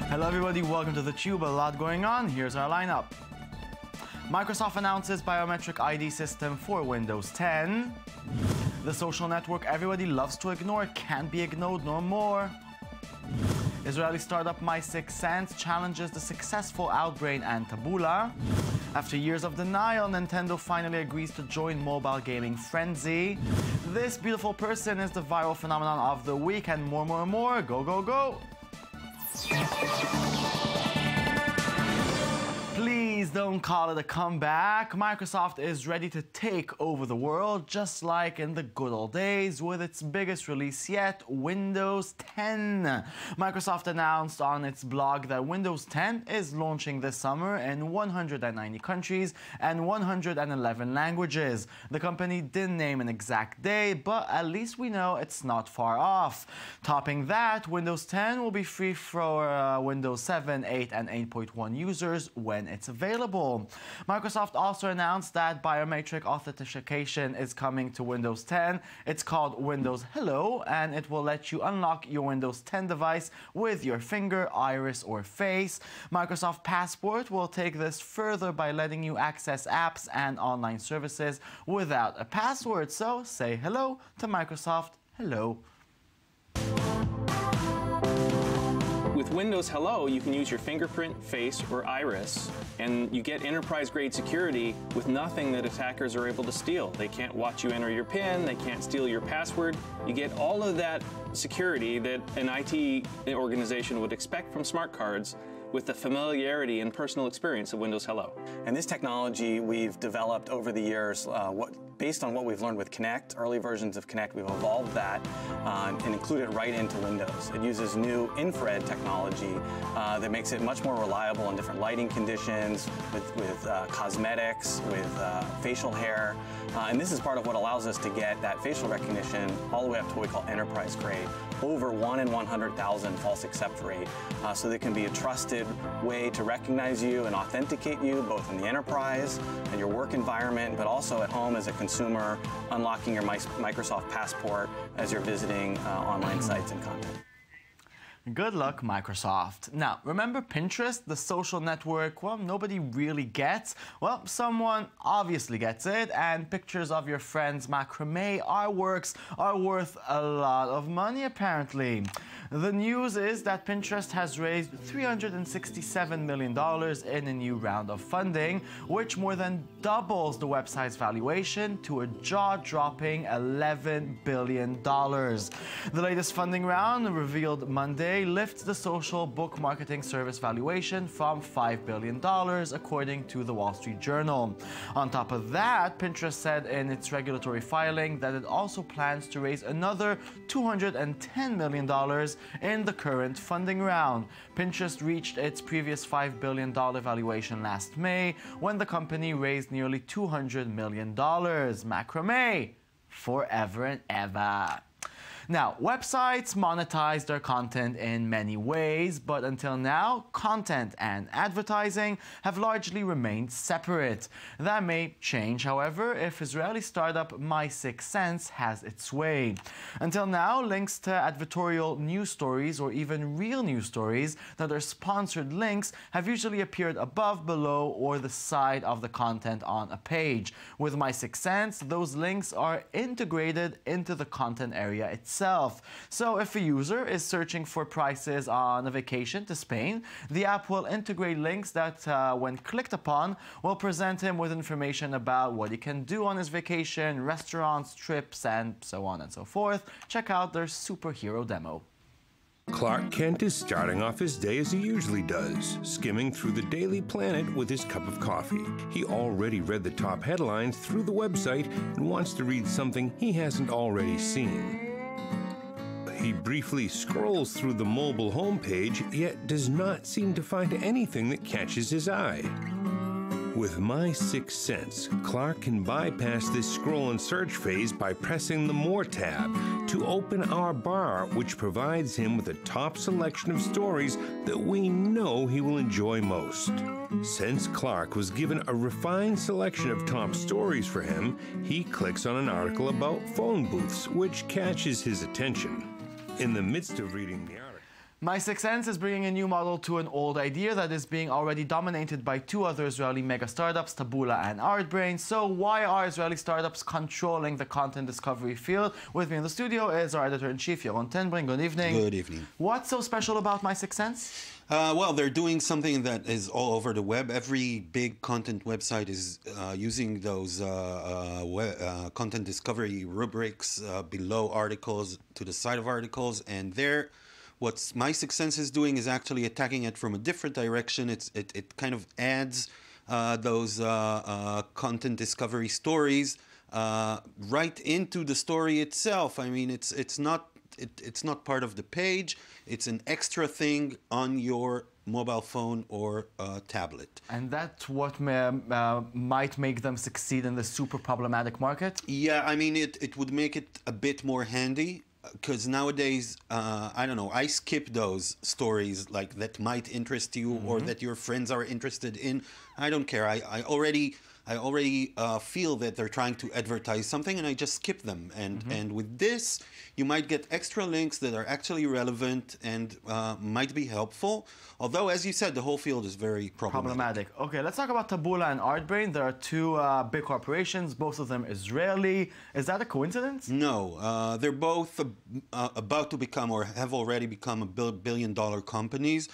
Hello everybody, welcome to theCUBE. A lot going on. Here's our lineup. Microsoft announces biometric ID system for Windows 10. The social network everybody loves to ignore can't be ignored no more. Israeli startup My6sense challenges the successful Outbrain and Taboola. After years of denial, Nintendo finally agrees to join mobile gaming frenzy. This beautiful person is the viral phenomenon of the week, and more. Go, go, go! Please don't call it a comeback. Microsoft is ready to take over the world, just like in the good old days, with its biggest release yet, Windows 10. Microsoft announced on its blog that Windows 10 is launching this summer in 190 countries and 111 languages. The company didn't name an exact day, but at least we know it's not far off. Topping that, Windows 10 will be free for Windows 7, 8, and 8.1 users when it's available. Microsoft also announced that biometric authentication is coming to Windows 10. It's called Windows Hello, and it will let you unlock your Windows 10 device with your finger, iris, or face. Microsoft Passport will take this further by letting you access apps and online services without a password. So say hello to Microsoft Hello. With Windows Hello, you can use your fingerprint, face, or iris, and you get enterprise-grade security with nothing that attackers are able to steal. They can't watch you enter your PIN, they can't steal your password. You get all of that security that an IT organization would expect from smart cards with the familiarity and personal experience of Windows Hello. And this technology we've developed over the years, based on what we've learned with Kinect, early versions of Kinect, we've evolved that and included it right into Windows. It uses new infrared technology that makes it much more reliable in different lighting conditions, with cosmetics, with facial hair. And this is part of what allows us to get that facial recognition all the way up to what we call enterprise grade, over 1 in 100,000 false accept rate. So there can be a trusted way to recognize you and authenticate you, both in the enterprise and your work environment, but also at home as a consumer, unlocking your Microsoft Passport as you're visiting online sites and content. Good luck, Microsoft. Now, remember Pinterest, the social network, well, nobody really gets? Well, someone obviously gets it, and pictures of your friends' macrame artworks are worth a lot of money, apparently. The news is that Pinterest has raised $367 million in a new round of funding, which more than doubles the website's valuation to a jaw-dropping $11 billion. The latest funding round, revealed Monday, lifts the social book marketing service valuation from $5 billion, according to the Wall Street Journal. On top of that, Pinterest said in its regulatory filing that it also plans to raise another $210 million in the current funding round. Pinterest reached its previous $5 billion valuation last May, when the company raised nearly $200 million. Macrame, forever and ever. Now, websites monetize their content in many ways, but until now, content and advertising have largely remained separate. That may change, however, if Israeli startup My6sense has its way. Until now, links to advertorial news stories or even real news stories that are sponsored links have usually appeared above, below, or the side of the content on a page. With My6sense, those links are integrated into the content area itself. So if a user is searching for prices on a vacation to Spain, the app will integrate links that, when clicked upon, will present him with information about what he can do on his vacation, restaurants, trips, and so on and so forth. Check out their superhero demo. Clark Kent is starting off his day as he usually does, skimming through the Daily Planet with his cup of coffee. He already read the top headlines through the website and wants to read something he hasn't already seen. He briefly scrolls through the mobile homepage, yet does not seem to find anything that catches his eye. With My Sixth Sense, Clark can bypass this scroll and search phase by pressing the More tab to open our bar, which provides him with a top selection of stories that we know he will enjoy most. Since Clark was given a refined selection of top stories for him, he clicks on an article about phone booths, which catches his attention. In the midst of reading the article, My Sixth Sense is bringing a new model to an old idea that is being already dominated by two other Israeli mega startups, Taboola and Artbrain. So why are Israeli startups controlling the content discovery field? With me in the studio is our editor-in-chief, Yaron Tenbring. Good evening. Good evening. What's so special about My Sixth Sense? Well, they're doing something that is all over the web. Every big content website is using those content discovery rubrics below articles to the side of articles, and what My Sixth Sense is doing is actually attacking it from a different direction. It kind of adds those content discovery stories right into the story itself. I mean, it's not part of the page. It's an extra thing on your mobile phone or tablet. And that's what might make them succeed in this super problematic market? Yeah, I mean, it would make it a bit more handy. Because nowadays, I don't know, I skip those stories like that might interest you or that your friends are interested in. I don't care. I already feel that they're trying to advertise something, and I just skip them. And with this, you might get extra links that are actually relevant and might be helpful. Although, as you said, the whole field is very problematic. Okay, let's talk about Taboola and Artbrain. There are two big corporations, both of them Israeli. Is that a coincidence? No, they're both about to become or have already become billion-dollar companies.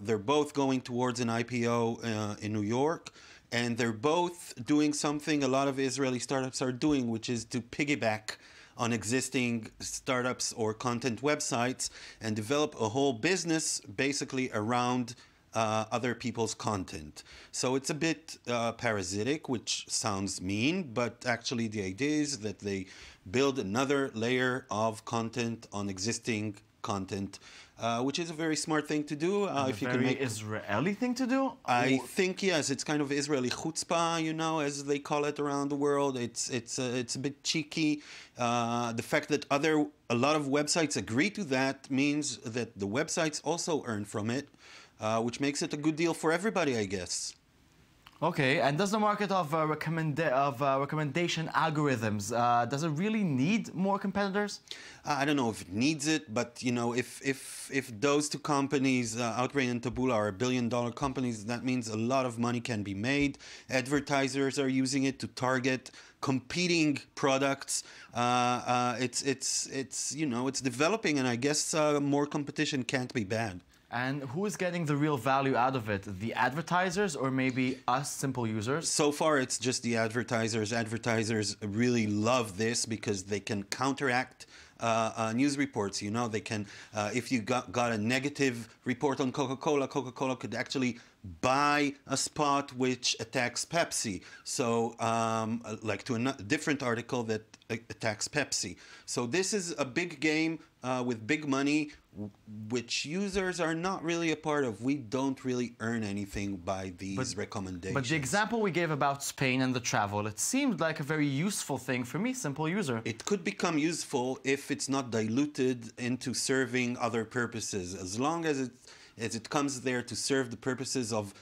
They're both going towards an IPO in New York. And they're both doing something a lot of Israeli startups are doing, which is to piggyback on existing startups or content websites and develop a whole business basically around other people's content. So it's a bit parasitic, which sounds mean, but actually the idea is that they build another layer of content on existing content, which is a very smart thing to do. If you can make Israeli thing to do? I think yes, it's kind of Israeli chutzpah, you know, as they call it around the world. It's a bit cheeky. The fact that a lot of websites agree to that means that the websites also earn from it, which makes it a good deal for everybody, I guess. Okay, and does the market of recommendation algorithms, does it really need more competitors? I don't know if it needs it, but you know, if those two companies, Outbrain and Taboola, are billion-dollar companies, that means a lot of money can be made. Advertisers are using it to target competing products. It's you know, it's developing, and I guess more competition can't be bad. And who is getting the real value out of it? The advertisers or maybe us simple users? So far, it's just the advertisers. Advertisers really love this because they can counteract news reports. You know, they can, if you got a negative report on Coca-Cola, Coca-Cola could actually buy a spot which attacks Pepsi. So, like to a different article that attacks Pepsi. So this is a big game with big money, which users are not really a part of. We don't really earn anything by these recommendations. But the example we gave about Spain and the travel, it seemed like a very useful thing for me, simple user. It could become useful if it's not diluted into serving other purposes. As long as it comes there to serve the purposes of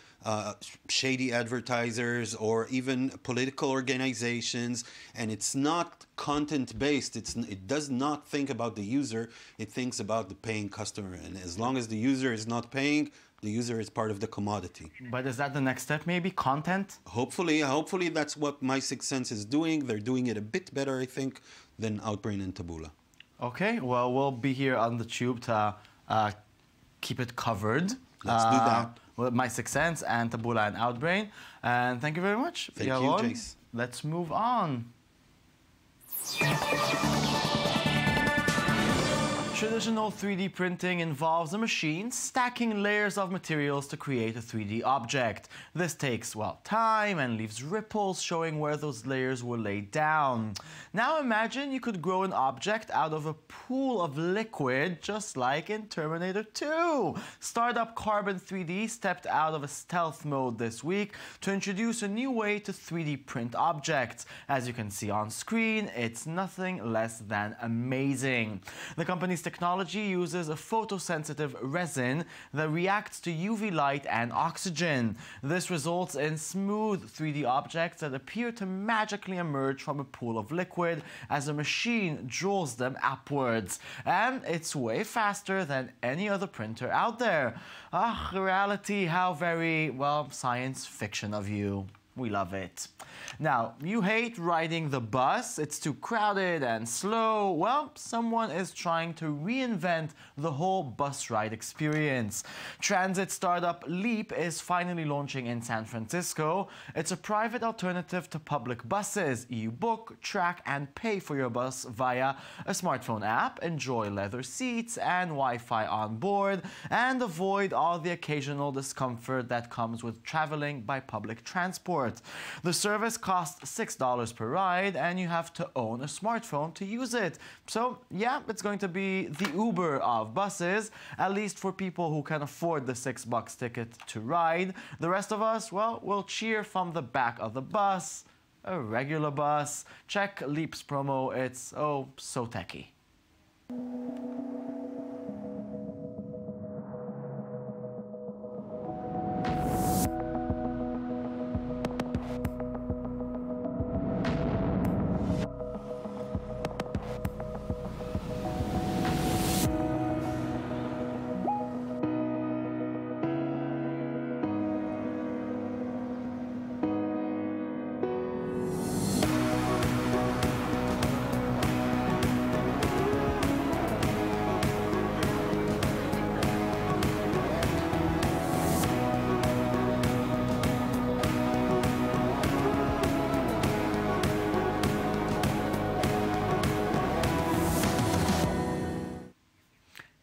shady advertisers or even political organizations, and it's not content-based. It does not think about the user. It thinks about the paying customer. And as long as the user is not paying, the user is part of the commodity. But is that the next step, maybe? Content? Hopefully that's what My Sixth Sense is doing. They're doing it a bit better, I think, than Outbrain and Taboola. Okay, well, we'll be here on the Tube to keep it covered. Let's do that. With My Sixth Sense and Taboola and Outbrain. And thank you very much, Yaron. Thank you, Jace. Let's move on. Traditional 3D printing involves a machine stacking layers of materials to create a 3D object. This takes, well, time and leaves ripples showing where those layers were laid down. Now imagine you could grow an object out of a pool of liquid, just like in Terminator 2. Startup Carbon 3D stepped out of a stealth mode this week to introduce a new way to 3D print objects. As you can see on screen, it's nothing less than amazing. The company's technology uses a photosensitive resin that reacts to UV light and oxygen. This results in smooth 3D objects that appear to magically emerge from a pool of liquid as a machine draws them upwards. And it's way faster than any other printer out there. Reality, how very, well, science fiction of you. We love it. Now, you hate riding the bus, it's too crowded and slow. Well, someone is trying to reinvent the whole bus ride experience. Transit startup Leap is finally launching in San Francisco. It's a private alternative to public buses. You book, track, and pay for your bus via a smartphone app, enjoy leather seats and Wi-Fi on board, and avoid all the occasional discomfort that comes with traveling by public transport. The service costs $6 per ride and you have to own a smartphone to use it. So yeah, it's going to be the Uber of buses, at least for people who can afford the $6 ticket to ride. The rest of us, well, we'll cheer from the back of the bus, a regular bus. Check Leap's promo, it's oh so techie.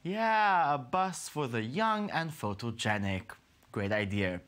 Yeah, a bus for the young and photogenic. Great idea.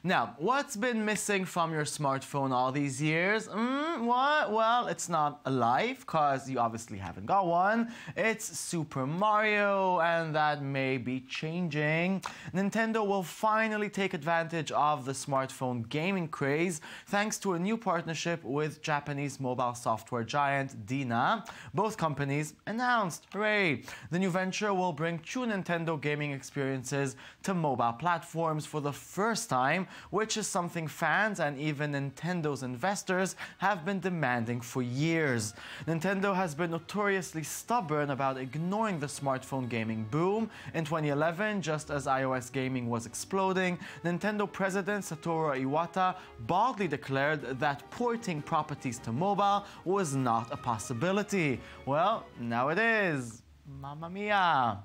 Now, what's been missing from your smartphone all these years? What? Well, it's not alive, because you obviously haven't got one. It's Super Mario, and that may be changing. Nintendo will finally take advantage of the smartphone gaming craze thanks to a new partnership with Japanese mobile software giant DeNA. Both companies announced. Hooray! The new venture will bring true Nintendo gaming experiences to mobile platforms for the first time, which is something fans and even Nintendo's investors have been demanding for years. Nintendo has been notoriously stubborn about ignoring the smartphone gaming boom. In 2011, just as iOS gaming was exploding, Nintendo president Satoru Iwata boldly declared that porting properties to mobile was not a possibility. Well, now it is. Mamma mia!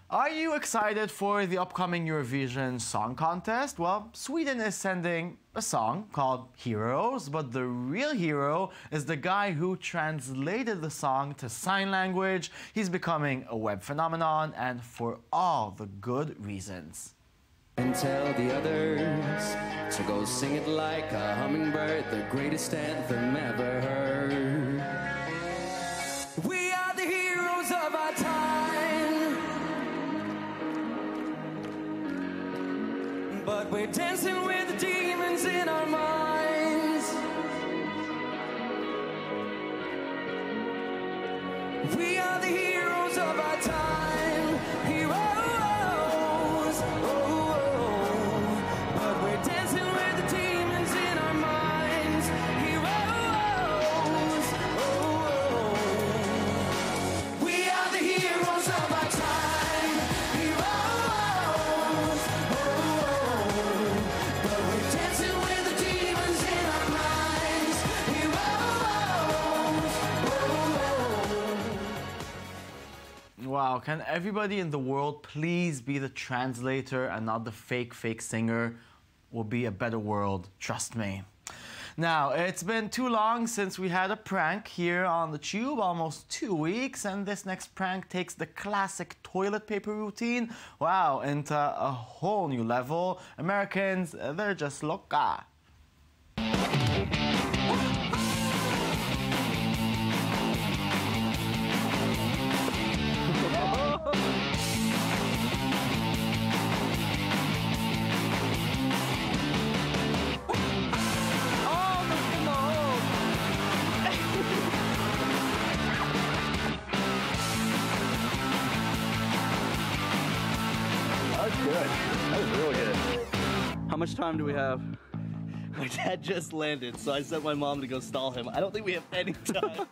Are you excited for the upcoming Eurovision Song Contest? Well, Sweden is sending a song called Heroes, but the real hero is the guy who translated the song to sign language. He's becoming a web phenomenon, and for all the good reasons. And tell the others to go sing it like a hummingbird, the greatest anthem ever heard. We are the heroes of our time, but we're dancing with the demons in our minds. We are the heroes of our time, heroes. Wow, can everybody in the world please be the translator and not the fake singer? Will be a better world, trust me. Now, it's been too long since we had a prank here on the Tube, almost 2 weeks, and this next prank takes the classic toilet paper routine, wow, into a whole new level. Americans, they're just loca. Good. That was really good. How much time do we have? My dad just landed, so I sent my mom to go stall him. I don't think we have any time.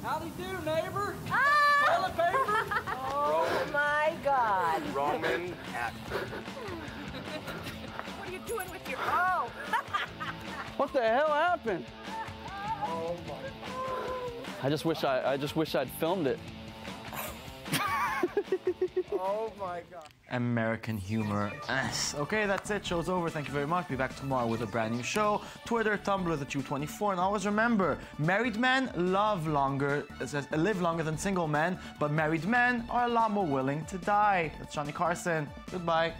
Howdy do, neighbor. Toilet paper. Oh my God. Roman actor. What are you doing with your... Oh. What the hell happened? Oh my. I just wish I'd filmed it. Oh my God. American humor. Okay, that's it. Show's over. Thank you very much. Be back tomorrow with a brand new show. Twitter, Tumblr, TheTube24. And always remember, married men live longer than single men, but married men are a lot more willing to die. That's Johnny Carson. Goodbye.